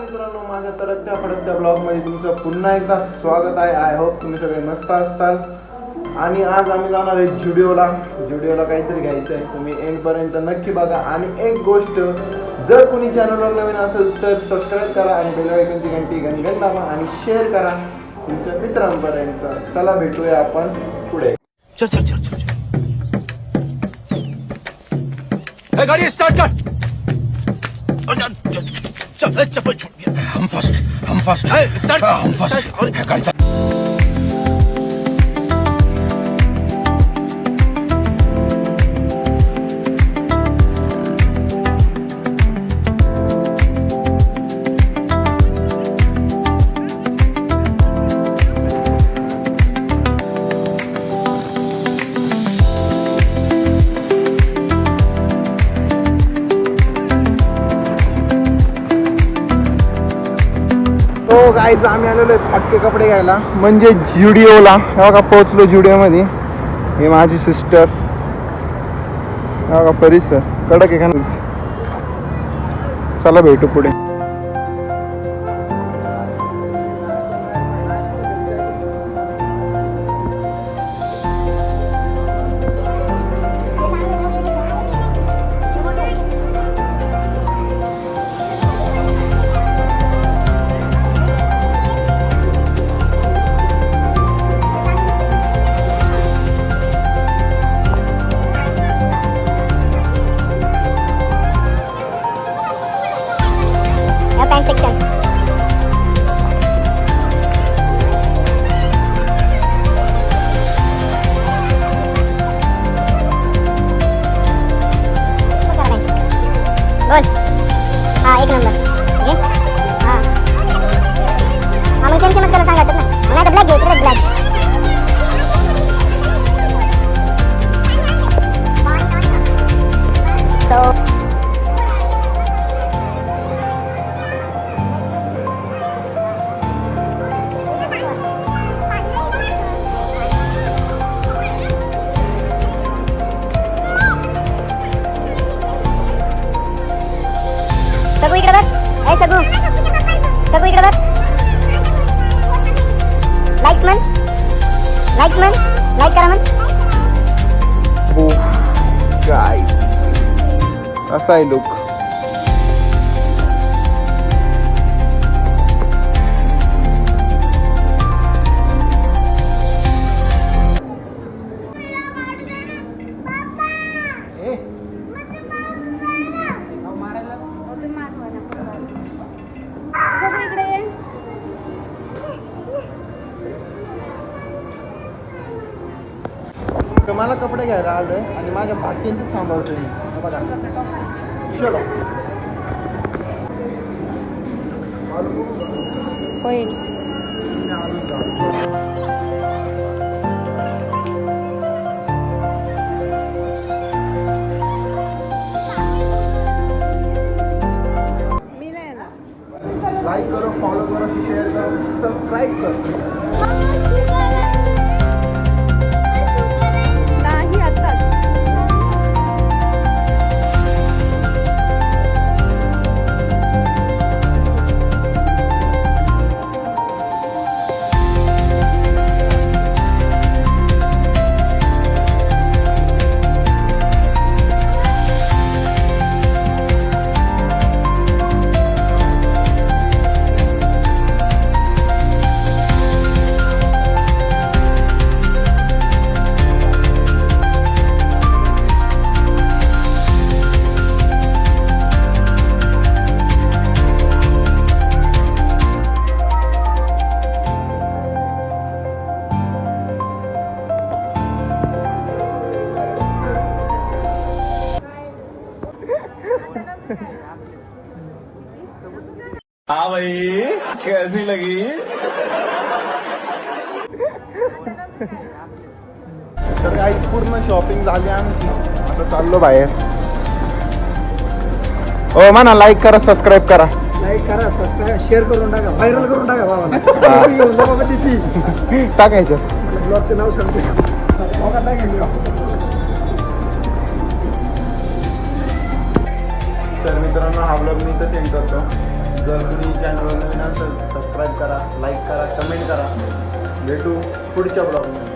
मित्रांनो, माझ्या तडकत्या फडकत्या ब्लॉगमध्ये तुमचं पुन्हा एकदा स्वागत आहे. आय होप तुम्ही सगळे मस्त असताल. आणि आज आम्ही जाणार आहे जुडिओला काहीतरी घ्यायचं आहे. तुम्ही एंडपर्यंत नक्की बघा. आणि एक गोष्ट, जर कोणी चॅनलवर नवीन असेल तर सबस्क्राईब करा आणि बेल आयकॉनची घंटी घनघन दाबा आणि शेअर करा तुमच्या मित्रांपर्यंत. चला भेटूया आपण पुढे. चल चल चल चल गाड़ी स्टार्ट कर. चल चप्पल छूट गया. हम फर्स्ट स्टार्ट. हम फर्स्ट और गाड़ी चल. हो गाईज, आम्ही आलेलो आहे फाटके कपडे घ्यायला, म्हणजे जुडिओला. हे बघा पोहोचलो जुडिओमध्ये. हे माझी सिस्टर. हे बघा परिसर कडक आहे का. चला भेटू पुढे. Pant section. बोल. हा, एक नंबर. हा मग त्यांची मग त्याला सांगायचं ना. मग आता ब्लॅक घे, तिकडे ब्लॅक. सो सगू इकडे बघ. ए सगू इकडे बघ. लाईक्स म्हण. लाईक करा म्हण. हो गाईज, असा आहे लुक. मला कपडे घ्यायला आलोय आणि माझ्या भाच्यांचं सांभाळतोय मी. बघा चलो. होय. लाईक करो, फॉलो करो, शेअर करो, सबस्क्राईब करो. हाँ भाई, कैसी लगी. तर काही पूर्ण शॉपिंग झाली आमची. आता चाललो बाहेर. हो म्हणा, लाईक करा, सबस्क्राईब करा. लाईक करा, सबस्क्राईब, शेअर करून टाका, व्हायरल करून टाका बाबा. येऊन जा बाबा तिथे टाकायचं. ब्लॉगचं नाव सांगते. तर मित्रांनो, हा ब्लॉग मी इथं सेंड करतो. जर तुम्ही चॅनलवर नवीन असेल सबस्क्राईब करा, लाईक करा, कमेंट करा. भेटू पुढच्या ब्लॉगमध्ये.